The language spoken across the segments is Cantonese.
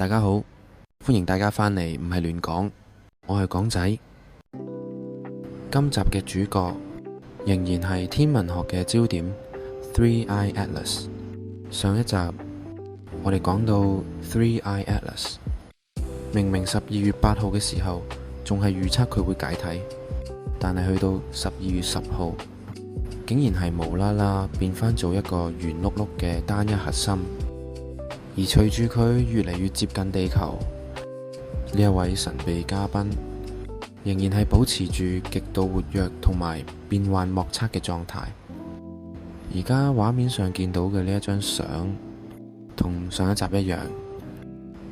大家好，歡迎大家返嚟，唔係亂講，我係港仔。今集嘅主角仍然係天文學嘅焦點 Three Eye Atlas。上一集我哋講到 Three Eye Atlas， 明明12月8號嘅時候仲係預測佢會解體，但係去到12月10號，竟然係無啦啦變返做一個圓碌碌嘅單一核心。而隨住佢越嚟越接近地球，呢一位神秘嘉賓仍然係保持住極度活躍同埋變幻莫測嘅狀態。而家畫面上見到嘅呢一張相，同上一集一樣，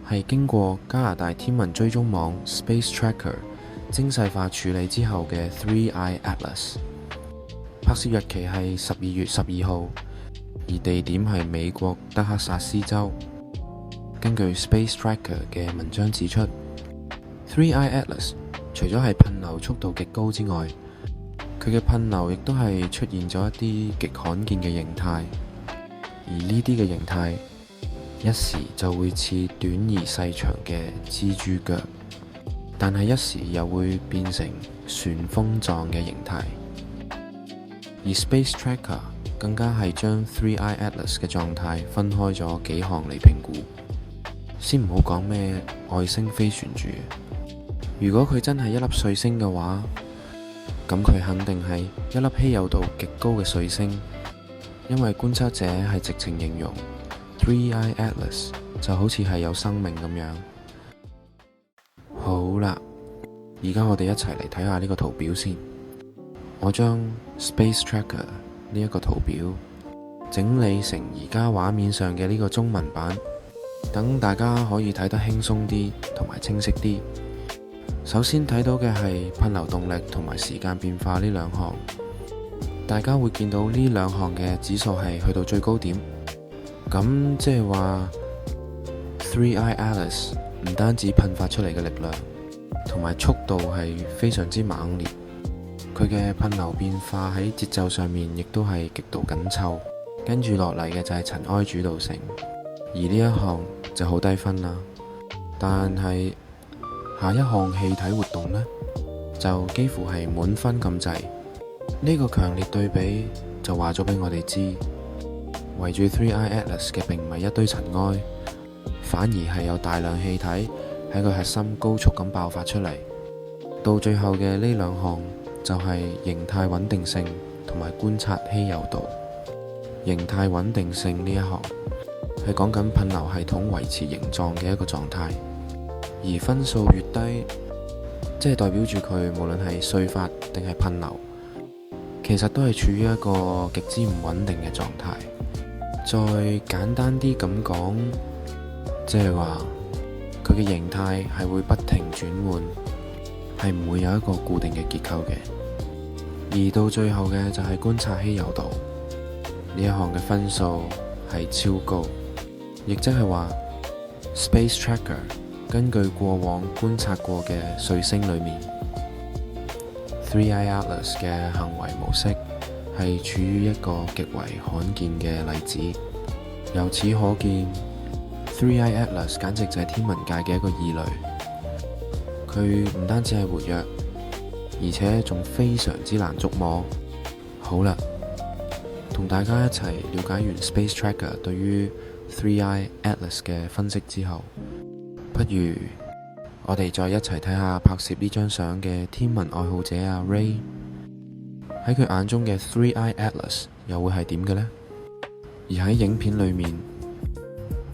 係經過加拿大天文追蹤網 Space Tracker 精細化處理之後嘅 Three Eye Atlas。拍攝日期係12月12號，而地點係美國德克薩斯州。根據 Space Tracker 嘅文章指出， Three Eye Atlas 除咗係噴流速度極高之外，佢嘅噴流亦都係出現咗一啲極罕見嘅形態。而呢啲嘅形態一時就會似短而細長嘅蜘蛛腳，但係一時又會變成旋風狀嘅形態。而 Space Tracker 更加係將 Three Eye Atlas 嘅狀態分開咗幾項嚟評估。先唔好講咩外星飛船住，如果佢真係一粒彗星嘅話，咁佢肯定係一粒稀有度極高嘅彗星，因為觀測者係直情形容 Three Eye Atlas 就好似係有生命咁樣。好啦，而家我哋一齊嚟睇下呢個圖表先。我將 Space Tracker 呢一個圖表整理成而家畫面上嘅呢個中文版，等大家可以睇得輕鬆啲同埋清晰啲。首先睇到嘅係噴流動力同埋時間變化呢兩項，大家會見到呢兩項嘅指數係去到最高點，咁即係話 Three Eye Atlas 唔單止噴發出嚟嘅力量同埋速度係非常之猛烈，佢嘅噴流變化喺節奏上面亦都係極度緊湊。跟住落嚟嘅就係塵埃主導性，而呢一項就好低分啦。但係下一項氣體活動呢，就幾乎係滿分咁滯。呢個強烈對比就話咗俾我哋知，圍住 Three Eye Atlas 嘅並唔係一堆塵埃，反而係有大量氣體喺個核心高速咁爆發出嚟。到最後嘅呢兩項就係形態穩定性同埋觀察稀有度。形態穩定性呢一項係講緊噴流系統維持形狀嘅一個狀態，而分數越低，即係代表住佢無論係燧發定係噴流，其實都係處於一個極之唔穩定嘅狀態。再簡單啲咁講，即係話佢嘅形態係會不停轉換，係唔會有一個固定嘅結構嘅。而到最後嘅就係觀察稀有度，呢一項嘅分數係超高，亦即係話 Space Tracker 根據過往觀察過嘅彗星裏面 Three Eye Atlas 嘅行為模式係處於一個極為罕見嘅例子。由此可見， Three Eye Atlas 簡直就係天文界嘅一個異類。佢唔單止係活躍，而且仲非常之難捉摸。好啦，同大家一齊了解完 Space Tracker 對於 Three Eye Atlas 嘅分析之後，不如我哋再一齊睇下拍攝呢張相嘅天文愛好者阿 Ray， 喺佢眼中嘅 Three Eye Atlas 又會係點嘅呢？而喺影片裏面，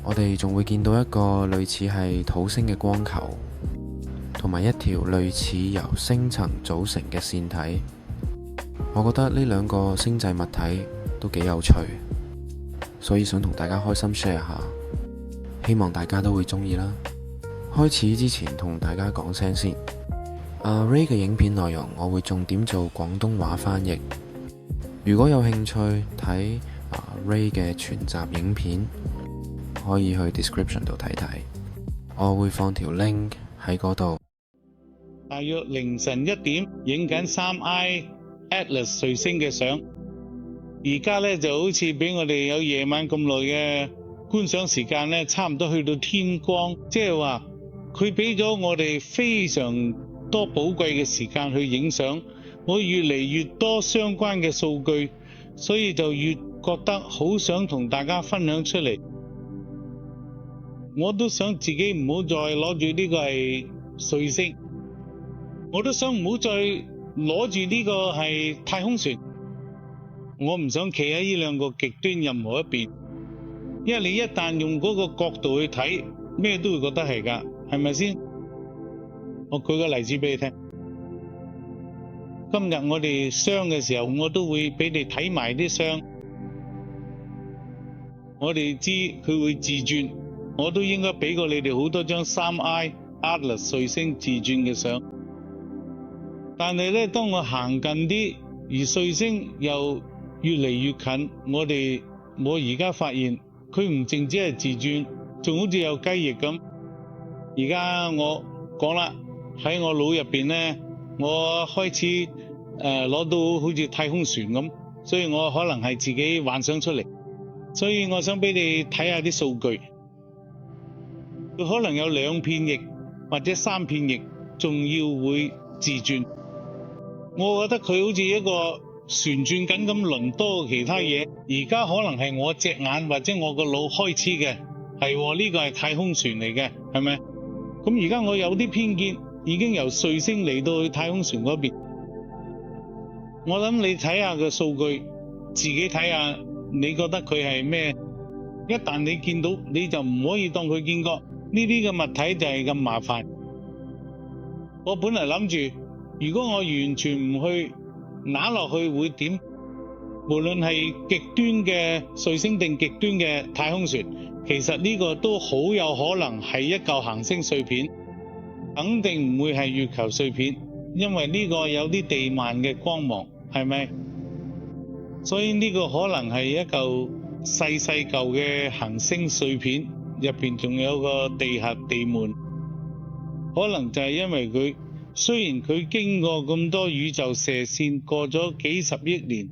我哋仲會見到一個類似係土星嘅光球，同埋一條類似由星層組成嘅線體。我覺得呢兩個星際物體都幾有趣，所以想同大家開心 share 下，希望大家都會鍾意啦。開始之前同大家講聲先，阿 Ray 嘅影片內容我會重點做廣東話翻譯。如果有興趣睇Ray 嘅全集影片，可以去 description 度睇睇，我會放條 link 喺嗰度。大約凌晨1點，影緊3 Eye Atlas 彗星嘅相。而家咧就好似俾我哋有夜晚咁耐嘅觀賞時間呢，差唔多去到天光，即係話佢俾咗我哋非常多寶貴嘅時間去影相，我越嚟越多相關嘅數據，所以就越覺得好想同大家分享出嚟。我都想自己唔好再攞住呢個係彗星，我都想唔好再攞住呢個係太空船。我唔想企喺呢兩個極端任何一邊，因為你一旦用嗰個角度去睇，咩都會覺得係㗎，係咪先？我舉個例子俾你聽。今日我哋相嘅時候，我都會俾你睇埋啲相。我哋知佢會自轉，我都應該俾過你哋好多張 3I Atlas 彗星自轉嘅相。但係咧，當我行近啲，而彗星又越嚟越近，我而家發現佢唔淨止係自轉，仲好似有雞翼咁。而家我講啦，喺我腦入邊咧，我開始攞到好似太空船咁，所以我可能係自己幻想出嚟。所以我想俾你睇下啲數據，佢可能有2片翼或者3片翼，仲要會自轉。我覺得佢好似一個旋轉緊咁輪多過其他嘢。而家可能係我隻眼或者我個腦開始嘅，係呢個係太空船嚟嘅，係咪？咁而家我有啲偏見，已經由彗星嚟到去太空船嗰邊。我諗你睇下個數據，自己睇下，你覺得佢係咩？一旦你見到，你就唔可以當佢見過。呢啲嘅物體就係咁麻煩。我本來諗住，如果我完全唔去揦落去會點？無論係極端嘅彗星定極端嘅太空船，其實呢個都好有可能係一嚿行星碎片，肯定唔會係月球碎片，因為呢個有啲地幔嘅光芒，係咪？所以呢個可能係一嚿細細嚿嘅行星碎片，入邊仲有個地核地幔，可能就係因為佢雖然佢經過咁多宇宙射線，過咗幾十億年，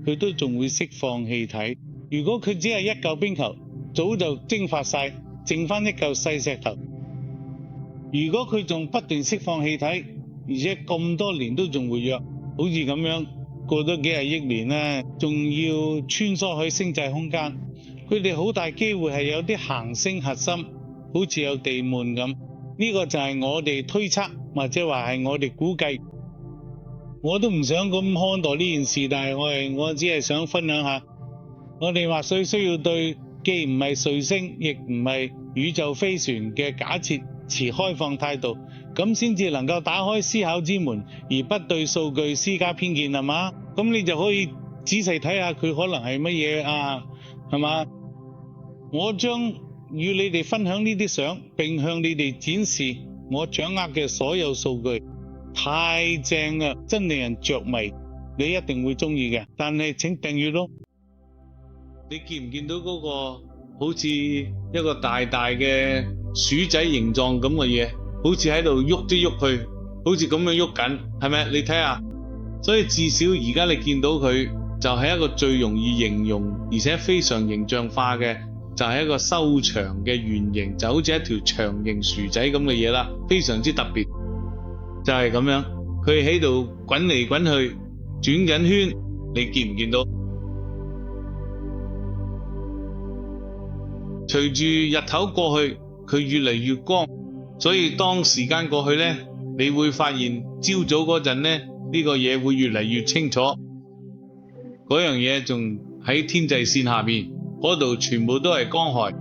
佢都仲會釋放氣體。如果佢只係一嚿冰球，早就蒸發晒，剩翻一嚿細石頭。如果佢仲不斷釋放氣體，而且咁多年都仲活躍，好似咁樣過咗幾廿億年啦，仲要穿梭喺星際空間，佢哋好大機會係有啲行星核心，好似有地幔咁。呢個就係我哋推測，或者話係我哋估計。我都唔想咁看待呢件事，但係我只係想分享下，我哋或許需要對既唔係彗星，亦唔係宇宙飛船嘅假設持開放態度，咁先至能夠打開思考之門，而不對數據施加偏見，係嘛？咁你就可以仔細睇下佢可能係乜嘢啊，係嘛？我將與你哋分享呢啲相，並向你哋展示我掌握嘅所有數據，太正啦，真令人着迷，你一定會中意嘅。但係請訂閱咯。你見唔見到嗰個好似一個大大嘅鼠仔形狀咁嘅嘢，好似喺度喐啲喐去，好似咁樣喐緊，係咪？你睇下，所以至少而家你見到佢就係一個最容易形容，而且非常形象化嘅，就係一個修長嘅圓形，就好似一條長形薯仔咁嘅嘢啦，非常之特別。就係咁樣，佢喺度滾嚟滾去，轉緊圈，你見唔見到？隨住日頭過去，佢越嚟越光，所以當時間過去呢，你會發現朝早嗰陣呢，呢個嘢會越嚟越清楚。嗰樣嘢仲喺天際線下面，嗰度全部都係光害，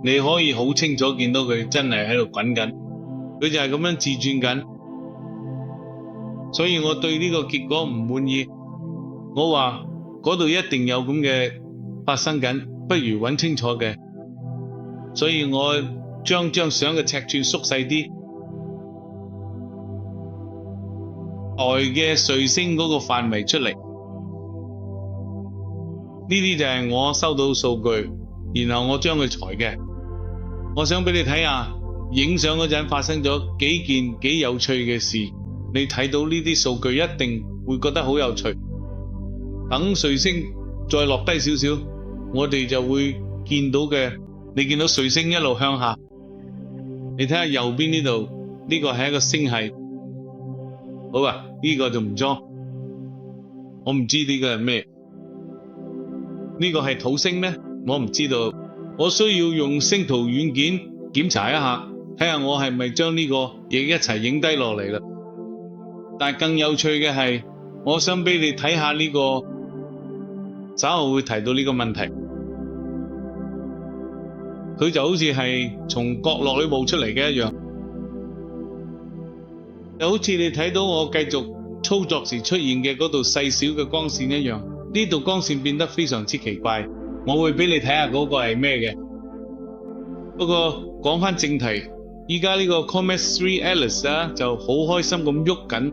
你可以好清楚見到佢真係喺度滾緊，佢就係咁樣自轉緊。所以我對呢個結果唔滿意，我話嗰度一定有咁嘅發生緊，不如揾清楚嘅。所以我將張相嘅尺寸縮細啲，外嘅彗星嗰個範圍出嚟。呢啲就係我收到數據，然後我將佢裁嘅。我想俾你睇下，影相嗰陣發生咗幾件幾有趣嘅事。你睇到呢啲數據一定會覺得好有趣。等彗星再落低少少，我哋就會見到嘅，你見到彗星一路向下，你睇下右邊呢度，呢個係一個星系。好啊，呢個就唔裝，我唔知呢個係咩。呢個係土星咩？我唔知道，我需要用星圖軟件檢查一下，睇下我係咪將呢個嘢一齊影低落嚟啦。但係更有趣嘅係，我想俾你睇下呢個，稍後會提到呢個問題。佢就好似係從角落裏冒出嚟嘅一樣，就好似你睇到我繼續操作時出現嘅嗰度細小嘅光線一樣。呢度光線變得非常之奇怪，我會俾你睇下嗰個係咩嘅。不過講返正題，而家呢個 Comet 3 Alice 啊，就好開心咁喐緊。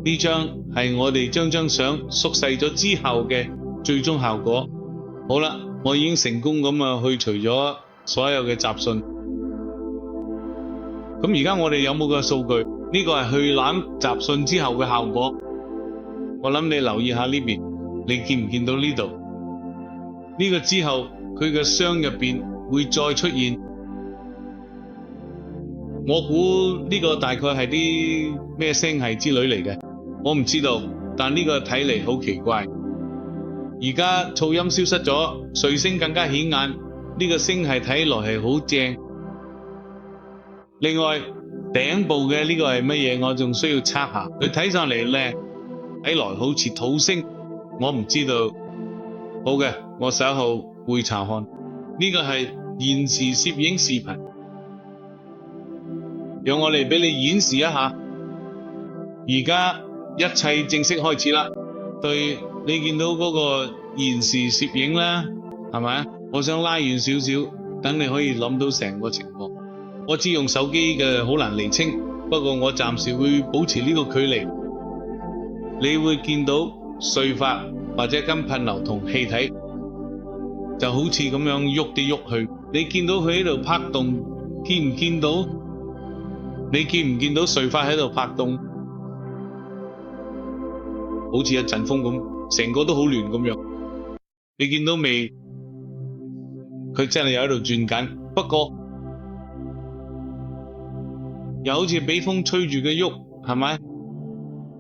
呢張係我哋將張相縮細咗之後嘅最終效果。好啦，我已經成功咁去除咗所有嘅雜訊。咁而家我哋有冇個數據？呢個係去攬雜訊之後嘅效果。我諗你留意下呢邊，你見唔見到呢度？呢個之後佢嘅箱入邊會再出現。我估呢個大概係啲咩星系之類嚟嘅，我唔知道，但呢個睇嚟好奇怪。而家噪音消失咗，彗星更加顯眼，呢個星系睇來係好正。另外頂部嘅呢個係乜嘢？我仲需要測下。佢睇上嚟靚，睇來好似土星，我唔知道。好嘅，我稍後會查看。呢個係現時攝影視頻，讓我嚟俾你演示一下。而家一切正式開始啦。對，你見到嗰個現時攝影啦，係咪？我想拉遠少少，等你可以諗到成個情況。我知用手機嘅好難釐清，不過我暫時會保持呢個距離。你會見到碎發或者金噴流同氣體，就好似咁樣喐啲喐去。你見到佢喺度拍動，見唔見到？你見唔見到碎發喺度拍動？好似一陣風咁，成個都好亂咁樣。你見到未？佢真係有喺度轉緊，不過又好似俾風吹住嘅喐，係咪？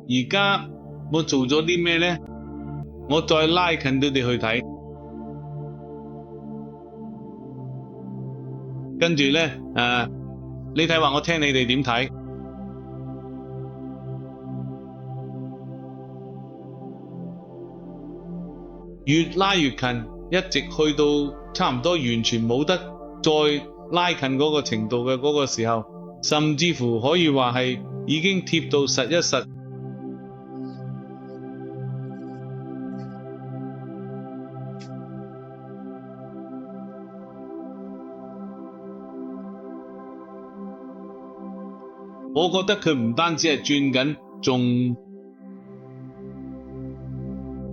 而家我做咗啲咩呢？我再拉近啲你去睇，跟住呢，你睇話我聽你哋點睇？越拉越近，一直去到差唔多完全冇得再拉近嗰個程度嘅嗰個時候，甚至乎可以話係已經貼到實一實。我覺得佢唔單止係轉緊，仲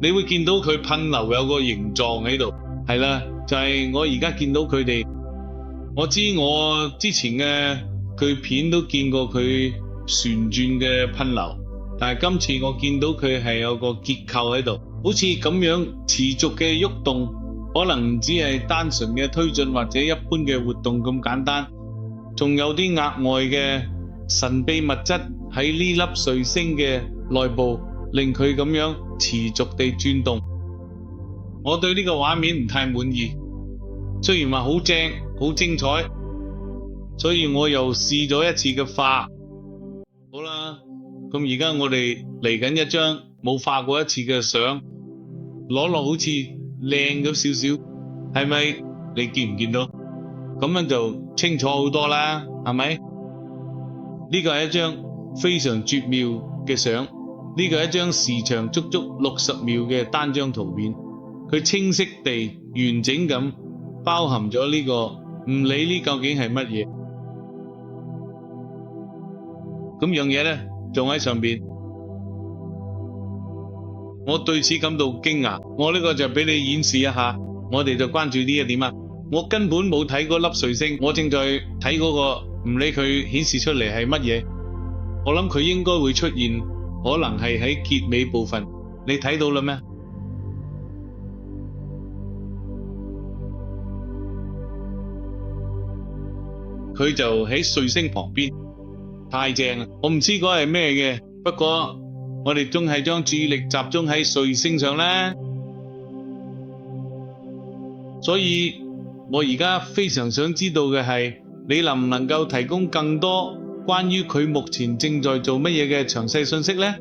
你會見到佢噴流有個形狀喺度，係啦，就係我而家見到佢哋。我知我之前嘅佢片都見過佢旋轉嘅噴流，但係今次我見到佢係有個結構喺度，好似咁樣持續嘅喐動，可能唔只係單純嘅推進或者一般嘅活動咁簡單，仲有啲額外嘅神秘物質喺呢粒彗星嘅內部，令佢咁樣持續地轉動。我對呢個畫面唔太滿意，雖然話好正好精彩，所以我又試咗一次嘅化。好啦，咁而家我哋嚟緊一張冇化過一次嘅相，攞落好似靚咗少少，係咪？你見唔見到？咁樣就清楚好多啦，係咪？呢個係一張非常絕妙嘅相，呢個係一張時長足足60秒嘅單張圖片，佢清晰地完整咁包含咗呢個，唔理呢究竟係乜嘢，咁樣嘢呢仲喺上邊，我對此感到驚訝。我呢個就俾你演示一下，我哋就關注呢一點啊。我根本冇睇嗰粒彗星，我正在睇嗰個，唔理佢顯示出嚟係乜嘢，我諗佢應該會出現，可能係喺結尾部分。你睇到啦咩？佢就喺彗星旁邊，太正啦！我唔知嗰係咩嘅，不過我哋仲係將注意力集中喺彗星上啦。所以我而家非常想知道嘅係，你能唔能夠提供更多關於佢目前正在做乜嘢嘅詳細信息呢？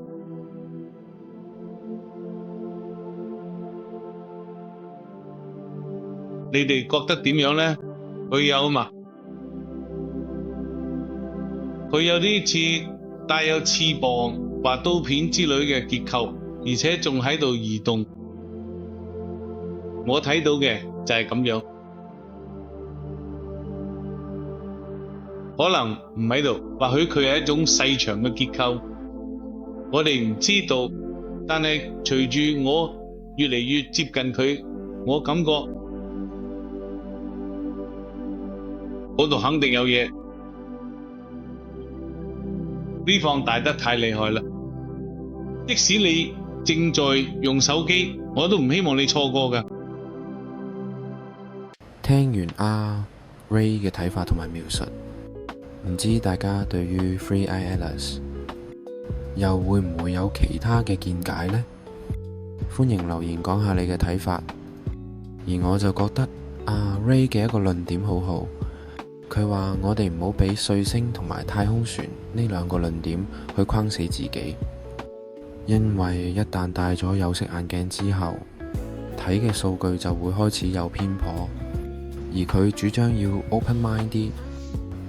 你哋覺得點樣呢？佢有啲似帶有翅膀或刀片之類嘅結構，而且仲喺度移動。我睇到嘅就係咁樣，可能唔喺度，或許佢係一種細長嘅結構，我哋唔知道。但係隨住我越嚟越接近佢，我感覺嗰度肯定有嘢。呢放大得太厲害啦！即使你正在用手機，我都唔希望你錯過㗎。聽完阿 Ray 嘅睇法同埋描述，唔知大家對於 Three Eye Atlas 又會唔會有其他嘅見解呢？歡迎留言講下你嘅睇法。而我就覺得阿 Ray 嘅一個論點好好。佢話我哋唔好俾彗星同埋太空船呢兩個論點去框死自己，因為一旦戴咗有色眼鏡之後，睇嘅數據就會開始有偏頗。而佢主張要 open mind 啲，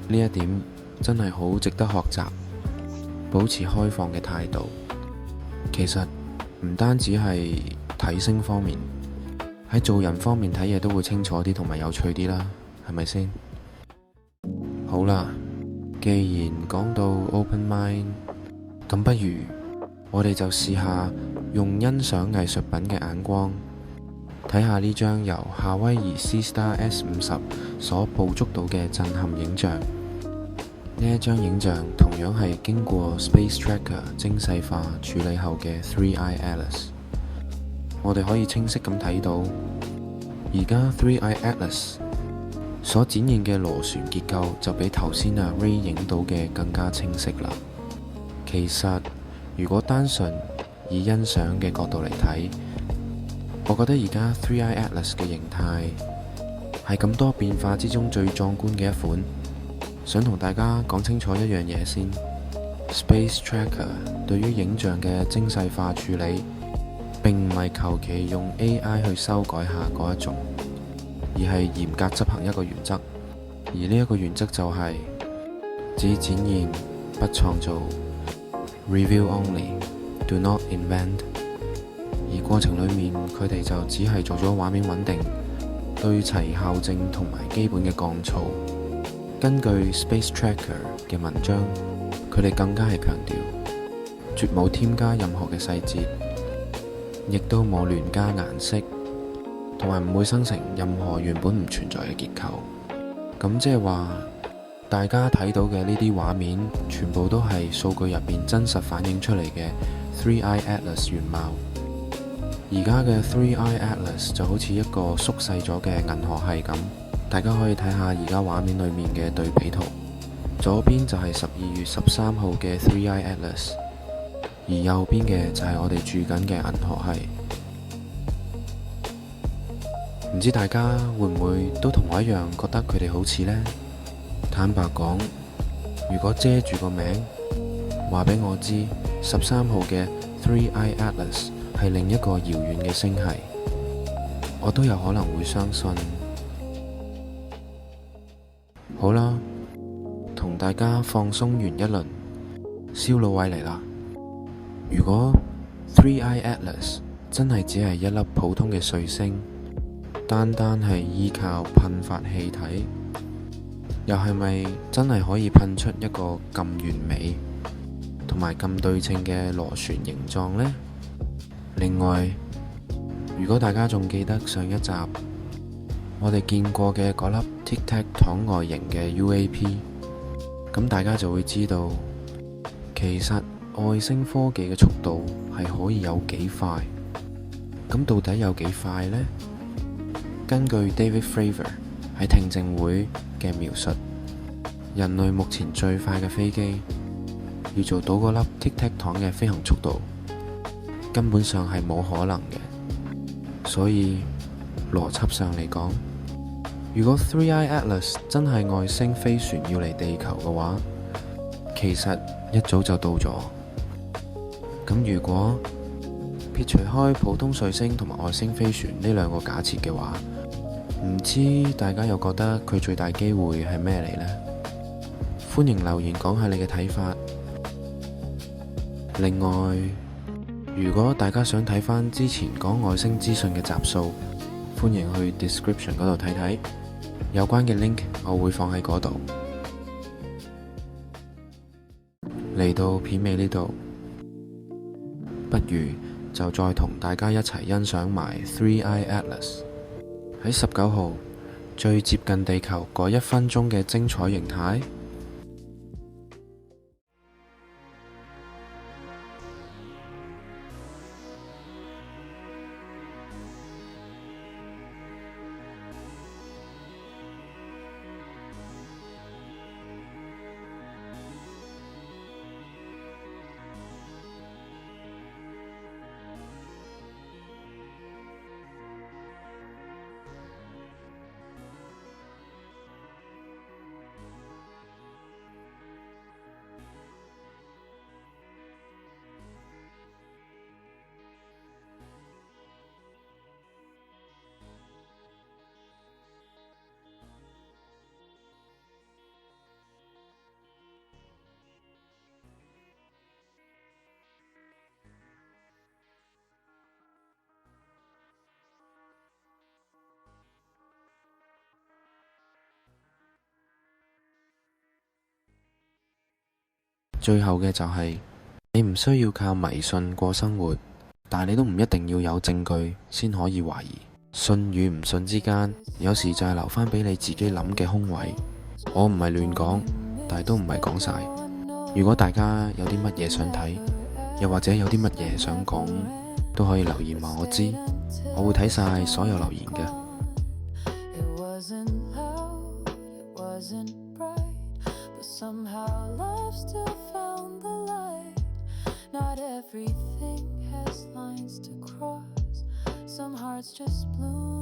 呢一點真係好值得學習，保持開放嘅態度。其實唔單止係睇星方面，喺做人方面睇嘢都會清楚啲同埋有趣啲啦，係咪先？好啦，既然講到 open mind， 咁不如我哋就試下用欣賞藝術品嘅眼光，睇下呢張由夏威夷 Seastar S50所捕捉到嘅震撼影像。呢一張影像同樣係經過 Space Tracker 精細化處理後嘅 Three Eye Atlas。我哋可以清晰咁睇到，而家 Three Eye Atlas所展現嘅螺旋結構就比頭先阿 Ray 影到嘅更加清晰啦。其實如果單純以欣賞嘅角度嚟睇，我覺得而家 Three Eye Atlas 嘅形態係咁多變化之中最壯觀嘅一款。想同大家講清楚一樣嘢先， Space Tracker 對於影像嘅精細化處理並唔係求其用 AI 去修改下嗰一種，而係嚴格執行一個原則。而呢一個原則就係只展現不創造， Review only, do not invent。 而過程裡面佢哋就只係做咗畫面穩定、對齊校正同埋基本嘅降噪。根據 Space Tracker 嘅文章，佢哋更加係強調絕冇添加任何嘅細節，亦都冇亂加顏色，同埋唔會生成任何原本唔存在嘅結構。咁即係話，大家睇到嘅呢啲畫面，全部都係數據入邊真實反映出嚟嘅 Three Eye Atlas 原貌。而家嘅 Three Eye Atlas 就好似一個縮細咗嘅銀河系咁。大家可以睇下而家畫面裏面嘅對比圖，左邊就係12月13號嘅 Three Eye Atlas， 而右邊嘅就係我哋住緊嘅銀河系。唔知大家會唔會都同我一樣覺得佢哋好似呢？坦白講，如果遮住個名，話俾我知13號嘅 Three Eye Atlas 係另一個遙遠嘅星系，我都有可能會相信。好啦，同大家放鬆完一輪，燒腦位嚟啦。如果 Three Eye Atlas 真係只係一粒普通嘅彗星，單單係依靠噴發氣體，又係咪真係可以噴出一個咁完美同埋咁對稱嘅螺旋形狀呢？另外，如果大家仲記得上一集我哋見過嘅嗰粒 Tic Tac 糖外形嘅 UAP， 咁大家就會知道，其實外星科技嘅速度係可以有幾快。咁到底有幾快呢？根據 David Fravor 喺聽證會嘅描述，人類目前最快嘅飛機要做到嗰粒 Tic Tac 糖嘅飛行速度，根本上係冇可能嘅。所以邏輯上嚟講，如果 Three-Eye Atlas 真係外星飛船要嚟地球嘅話，其實一早就到咗。咁如果撇除開普通彗星同埋外星飛船呢兩個假設嘅話，唔知大家又覺得佢最大機會係咩嚟呢？歡迎留言講下你嘅睇法。另外，如果大家想睇返之前講外星資訊嘅集數，歡迎去 description 嗰度睇睇，有關嘅 link 我會放喺嗰度。嚟到片尾呢度，不如就再同大家一齊欣賞埋 Three-Eye Atlas 喺19號最接近地球嗰1分鐘嘅精彩形態。最後嘅就係，你唔需要靠迷信過生活，但係你都唔一定要有證據先可以懷疑。信與唔信之間，有時就係留返俾你自己諗嘅空位。我唔係亂講，但係都唔係講晒。如果大家有啲乜嘢想睇，又或者有啲乜嘢想講，都可以留言話我知，我會睇晒所有留言嘅。Somehow love still found the light. Not everything has lines to cross. Some hearts just bloom.